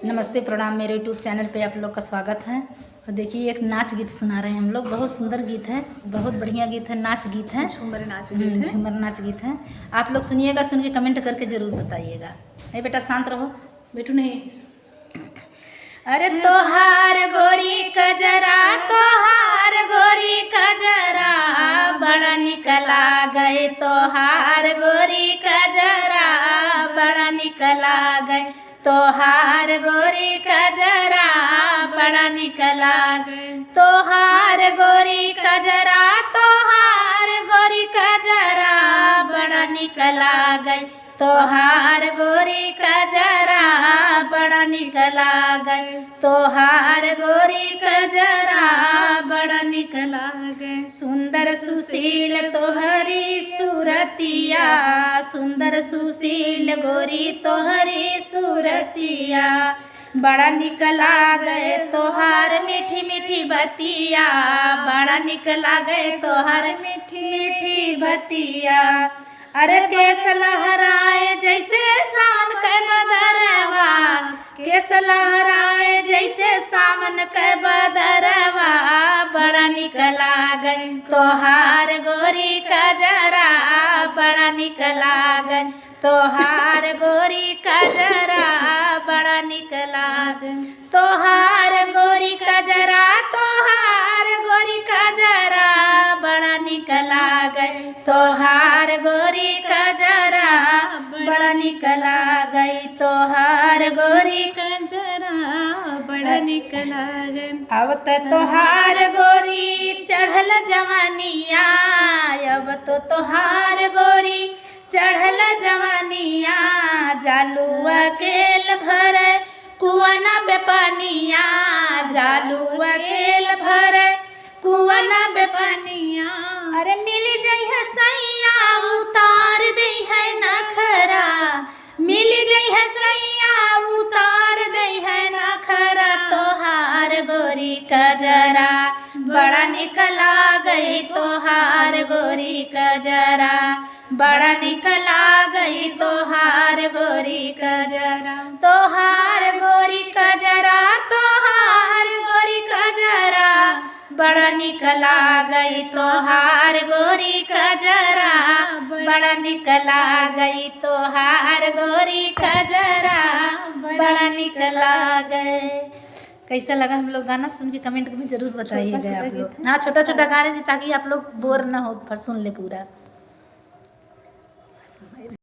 नमस्ते प्रणाम, मेरे यूट्यूब चैनल पे आप लोग का स्वागत है। और देखिए एक नाच गीत सुना रहे हैं हम लोग। बहुत सुंदर गीत है, बहुत बढ़िया गीत है, नाच गीत है, झूमर नाच गीत है। झूमर नाच गीत है। आप लोग सुनिएगा, सुन के कमेंट करके ज़रूर बताइएगा। नहीं बेटा शांत रहो, बेटू नहीं। अरे तोहार गोरी कजरा, तोहार गोरी कजरा, बड़ा निकला गए तोहार गोरी कजरा, बड़ा निकला गए तोहार गोरी कजरा, बड़ा निकला गए तोहार गोरी कजरा, तोहार गोरी कजरा, बड़ा निकला गए तोहार गोरी कजरा, बड़ा निकला गए तोहार गोरी कजरा, बड़ा निकला गए। सुंदर सुशील तोहरी सूरतिया, सुंदर सुशील गोरी तोहरी सूरतिया, बड़ा निकला गए तोहार मीठी मीठी बतिया, बड़ा निकला गए तोहार मीठी मीठी बतिया। अरे केस लहराए जैसे सावन के बदरवा, केस लहराए जैसे सावन के बदरवा, बड़ा निकला गए तोहार गोरी कजरा, बड़ा निकला गए तोहार गोरी कजरा, बड़ा निकला गए तोहार गोरी कजरा, तोहार गोरी कजरा, बड़ा निकला गए तोहार गोरी कजरा, बड़ा निकला गई तोहार गोरी कजरा, बड़ा निकला गए। अब तो तोहार गोरी चढ़ल जवानिया, अब तो तोहार गोरी चढ़ल जवानिया, जालुआ केल भरे कुआना पे पानिया, जालुआ केल भरे कुआना पे पानिया। अरे मिल जई है सैया उतार दई है नखरा, मिल जई है सैया उतार दई है नखरा, तोहार गोरी कजरा, बड़ा निकला गई तोहार गोरी कजरा, बड़ा निकला गई तोहार गोरी कजरा, तोहार गोरी कजरा, तोहार गोरी कजरा, बड़ा निकला गई तोहार गोरी कजरा, बड़ा निकला गई तोहार गोरी कजरा, बड़ा निकला गए। कैसा लगा हम लोग गाना? सुन के कमेंट में जरूर बताइएगा आप लोग। हाँ, छोटा छोटा गा रहे हैं ताकि आप लोग बोर ना हो, पर सुन ले पूरा।